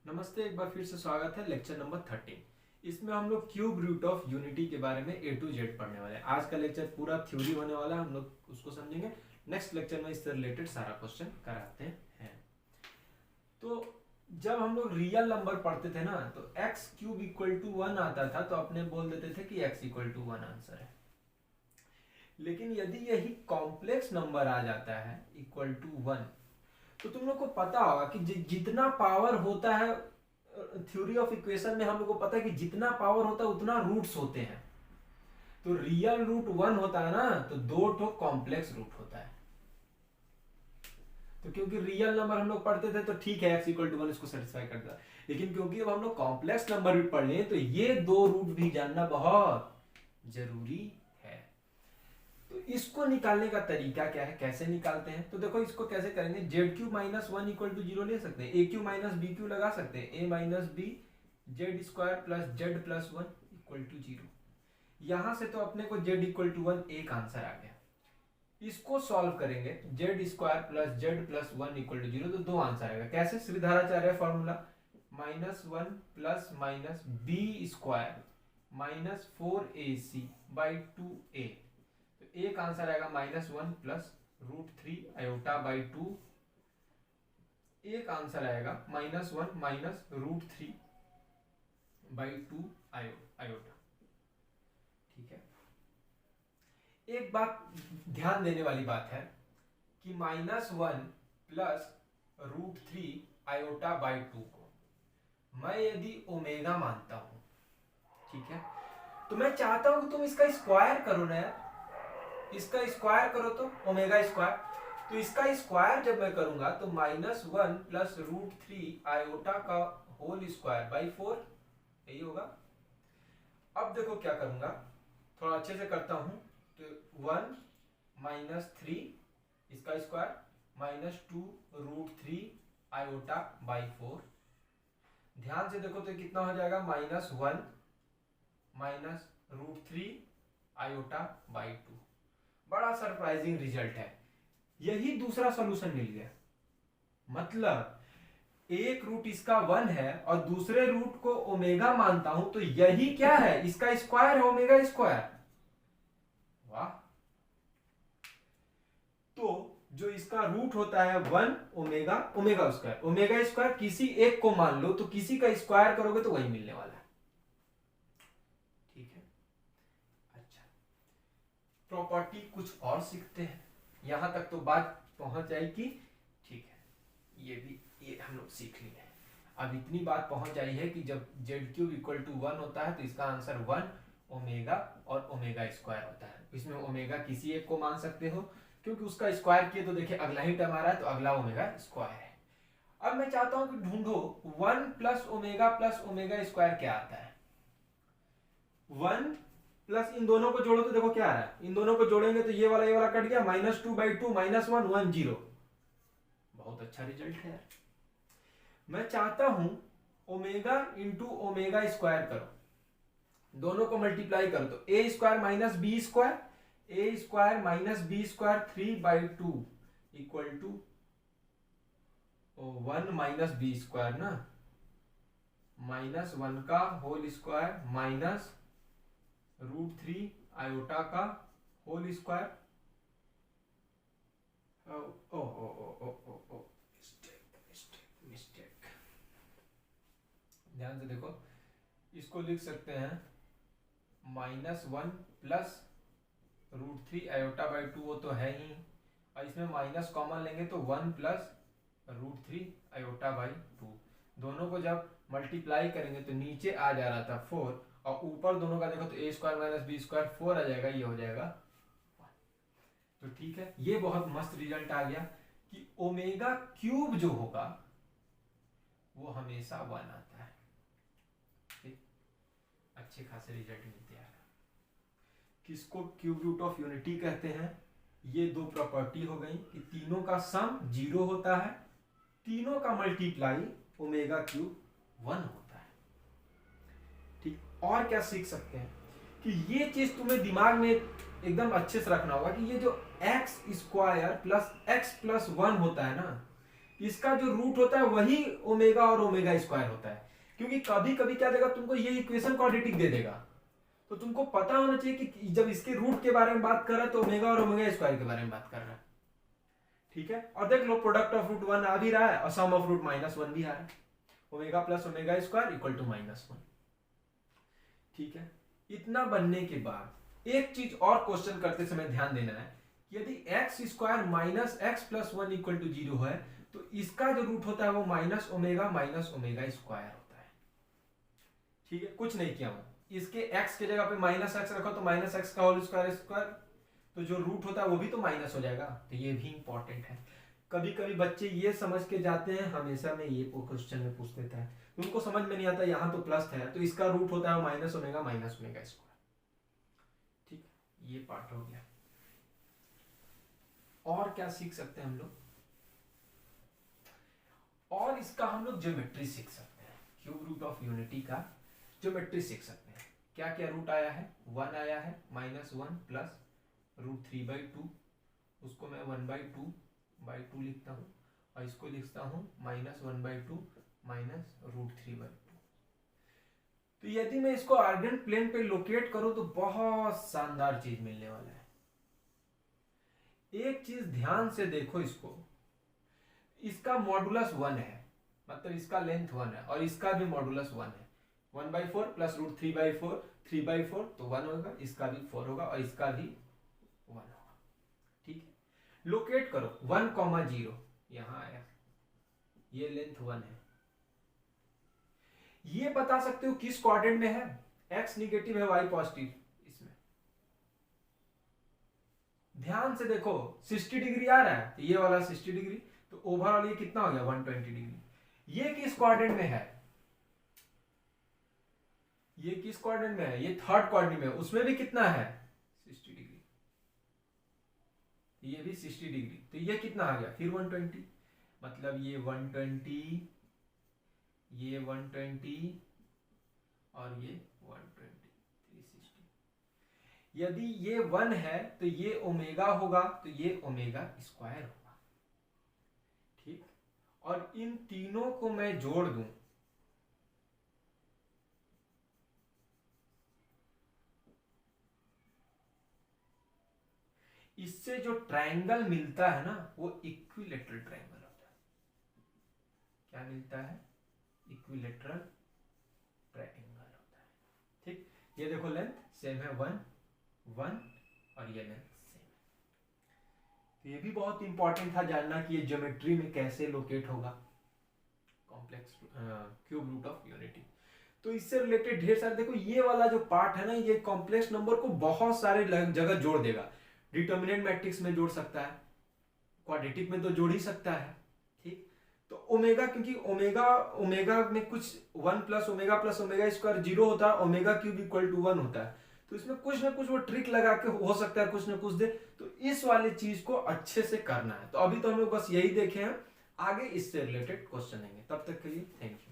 नमस्ते, एक बार फिर से स्वागत है लेक्चर नंबर 13। इसमें हम लोग क्यूब रूट ऑफ यूनिटी के बारे में A to Z पढ़ने वाले हैं। आज का लेक्चर पूरा थ्योरी होने वाला है, हम लोग उसको समझेंगे। नेक्स्ट लेक्चर में इससे रिलेटेड सारा क्वेश्चन कराते हैं। तो जब हम लोग रियल नंबर पढ़ते थे ना, तो एक्स क्यूब इक्वल टू 1 आता था तो अपने बोल देते थे कि एक्स इक्वल टू 1 आंसर है। लेकिन यदि यही कॉम्प्लेक्स नंबर आ जाता है इक्वल टू 1, तो तुम लोग को पता होगा कि जितना पावर होता है, थ्योरी ऑफ इक्वेशन में हम लोग को पता है कि जितना पावर होता है उतना रूट्स होते हैं। तो रियल रूट 1 होता है ना, तो दो ठो कॉम्प्लेक्स रूट होता है। तो क्योंकि रियल नंबर हम लोग पढ़ते थे तो ठीक है, एक्स इक्वल टू 1 इसको सेटिस्फाई करता है। लेकिन क्योंकि अब हम लोग कॉम्प्लेक्स नंबर भी पढ़ रहे हैं तो ये दो रूट भी जानना बहुत जरूरी है। तो इसको निकालने का तरीका क्या है, कैसे निकालते हैं? तो देखो इसको कैसे करेंगे, z q minus 1 equal to 0 ले सकते हैं, a q minus b q लगा सकते हैं, a minus b z square plus z plus 1 equal to 0। यहां से तो अपने को जेड इक्वल टू 1 एक आंसर आ गया। इसको सॉल्व करेंगे, z square plus z plus 1 equal to 0, तो दो आंसर आएगा। कैसे? Sridharacharya formula, minus 1 plus minus b square minus 4ac by 2a। एक आंसर आएगा -1 प्लस √3 आयोटा बाई 2। एक आंसर आएगा -1 माइनस √3 बाई 2 आयोटा। ठीक है। एक बात ध्यान देने वाली बात है कि -1 प्लस √3 आयोटा बाई 2 को मैं यदि ओमेगा मानता हूं, ठीक है, तो मैं चाहता हूं कि तुम इसका स्क्वायर करो ना यार। इसका स्क्वायर करो तो ओमेगा स्क्वायर। तो इसका स्क्वायर जब मैं करूंगा तो -1 प्लस √3 आयोटा का होल स्क्वायर बाई 4, यही होगा। अब देखो क्या करूंगा, थोड़ा अच्छे से करता हूं। तो 1 माइनस 3 इसका स्क्वायर -2 √3 आयोटा बाई 4। ध्यान से देखो तो कितना हो जाएगा, -1 माइनस √3 आयोटा बाई 2। बड़ा सरप्राइजिंग रिजल्ट है। यही दूसरा सॉल्यूशन मिल गया। मतलब एक रूट इसका 1 है और दूसरे रूट को ओमेगा मानता हूं, तो यही क्या है, इसका स्क्वायर है, ओमेगा स्क्वायर। वाह। तो जो इसका रूट होता है 1 omega omega square, omega square किसी एक को मान लो तो किसी का स्क्वायर करोगे तो वही मिलने वाला है। ठीक है। अच्छा, प्रॉपर्टी कुछ और सीखते हैं। यहां तक तो बात पहुंच जाएगी। ठीक है, ये हम लोग सीख लिए। अब इतनी बात पहुंच आई है कि जब जेड क्यूब इक्वल टू 1 होता है तो इसका आंसर 1 ओमेगा और ओमेगा स्क्वायर होता है। इसमें ओमेगा किसी एक को मान सकते हो, क्योंकि उसका स्क्वायर किए तो देखिए अगला ही टर्म आ रहा है, तो अगला ओमेगा स्क्वायर है। अब मैं चाहता हूं कि ढूंढो 1 प्लस ओमेगा स्क्वायर क्या आता है। 1 प्लस इन दोनों को जोड़ो तो देखो क्या आ रहा है, इन दोनों को जोड़ेंगे तो ये वाला कट गया, -2 बाई 2 -1 1 0। बहुत अच्छा रिजल्ट है यार। मैं चाहता हूं ओमेगा इंटू ओमेगा स्क्वायर करो, दोनों को मल्टीप्लाई करो तो a square minus b square, a square minus b square 3 by 2 equal to 1 minus b square ना, -1 का होल स्क्वायर माइनस √3 आयोटा का होल स्क्वायर। ओ ओ ओ ओ ओ ओ मिस्टेक। ध्यान से देखो, इसको लिख सकते हैं -1 प्लस √3 आयोटा बाई 2, वो तो है ही, और इसमें माइनस कॉमन लेंगे तो 1 प्लस √3 आयोटा बाई 2। दोनों को जब मल्टीप्लाई करेंगे तो नीचे आ जा रहा था 4, और ऊपर दोनों का देखो तो a square minus b square 4 आ जाएगा, ये हो जाएगा 1। तो ठीक है, ये बहुत मस्त रिजल्ट आ गया कि ओमेगा क्यूब जो होगा वो हमेशा 1 आता है। ठीक, अच्छे खासे रिजल्ट मिलते हैं। किसको क्यूब रूट ऑफ यूनिटी कहते हैं? ये दो प्रॉपर्टी हो गई कि तीनों का सम 0 होता है, तीनों का मल्टीप्लाई ओमेगा क्यूब 1 होता है। ठीक, और क्या सीख सकते हैं कि ये चीज तुम्हें दिमाग में एकदम अच्छे से रखना होगा कि ये जो x square plus x plus 1 होता है ना, इसका जो रूट होता है वही ओमेगा और ओमेगा स्क्वायर होता है, क्योंकि कभी कभी क्या देगा तुमको, ये इक्वेशन क्वाड्रेटिक दे देगा, तो तुमको पता होना चाहिए कि जब इसके रूट के बारे में बात कर रहा है तो ओमेगा और ओमेगा स्क्वायर के बारे में बात कर रहा है। ठीक है, और देख लो प्रोडक्ट ऑफ रूट 1 आ भी रहा है और सम ऑफ रूट -1 भी आ रहा है, omega plus omega square equal to -1। ठीक है, इतना बनने के बाद एक चीज और क्वेश्चन करते समय ध्यान देना है, यदि x square minus x plus 1 equal to 0 है तो इसका जो रूट होता है वो माइनस ओमेगा स्क्वायर होता है। ठीक है, कुछ नहीं किया हूं, इसके x के जगह पे माइनस एक्स रखो तो माइनस एक्स का होल स्क्वायर स्क्वायर, तो जो रूट होता है वो भी तो माइनस हो जाएगा, तो ये भी इंपॉर्टेंट है। कभी कभी बच्चे ये समझ के जाते हैं, हमेशा में ये क्वेश्चन में पूछ देता है, उनको समझ में नहीं आता यहाँ तो प्लस है तो इसका रूट होता है माइनस ओमेगा स्क्वायर। ठीक, ये पार्ट हो गया। और क्या सीख सकते हैं हम लोग, और इसका हम लोग ज्योमेट्री सीख सकते हैं, क्यूब रूट ऑफ यूनिटी का ज्योमेट्री सीख सकते हैं। क्या क्या रूट आया है, 1 आया है, -1 प्लस √3/2, उसको मैं 1/2 लिखता हूँ और इसको लिखता हूँ -1/2 माइनस √3/2। तो यदि मैं इसको आर्गेंट प्लेन पे लोकेट करूं तो बहुत शानदार चीज मिलने वाला है। एक चीज ध्यान से देखो, इसको, इसका मॉडुलस 1 है, मतलब इसका लेंथ 1 है और इसका भी मॉडुलस 1 है, 1/4 प्लस √3/4, 3/4 तो 1 होगा, इसका भी 4 होगा और इसका भी 1 होगा। ठीक है, लोकेट करो 1,0 यहां आया, ये लेंथ 1 है। ये बता सकते हो किस क्वाड्रेंट में है, x निगेटिव है y पॉजिटिव, इसमें ध्यान से देखो 60 डिग्री आ रहा है तो ये वाला 60 डिग्री, तो ओवरऑल ये कितना हो गया 120 डिग्री। ये किस क्वाड्रेंट में है, ये किस क्वाड्रेंट में है, ये थर्ड क्वाड्रेंट में है, उसमें भी कितना है 60 डिग्री, ये भी 60 डिग्री, तो ये कितना आ गया फिर 120, मतलब ये 120, ये 120 और ये 120, 360। यदि ये 1 है तो ये ओमेगा होगा, तो ये ओमेगा स्क्वायर होगा। ठीक, और इन तीनों को मैं जोड़ दूं, इससे जो ट्रायंगल मिलता है ना वो इक्विलेटरल ट्रायंगल होता है। क्या मिलता है, इक्विलेटरल ट्रायंगल होता है। ठीक, ये देखो लेंथ सेम है 1 1 और ये लेंथ सेम है। तो ये भी बहुत इंपॉर्टेंट था जानना कि ये ज्योमेट्री में कैसे लोकेट होगा complex cube root of unity. तो इससे रिलेटेड ढेर सारे, देखो ये वाला जो पार्ट है ना, ये कॉम्प्लेक्स नंबर को बहुत सारे जगह जोड़ देगा। डिटर्मिनेंट मैट्रिक्स में जोड़ सकता है, क्वाड्रेटिक में तो जोड़ ही सकता है। ठीक, तो ओमेगा, क्योंकि ओमेगा में कुछ 1 प्लस ओमेगा स्क्वायर 0 होता है, ओमेगा क्यूब इक्वल टू 1 होता है, तो इसमें कुछ ना कुछ वो ट्रिक लगा के हो सकता है कुछ ना कुछ दे, तो इस वाली चीज को अच्छे से करना है। तो अभी तो हम लोग बस यही देखे हैं, आगे इससे रिलेटेड क्वेश्चन आएंगे। तब तक के लिए थैंक यू।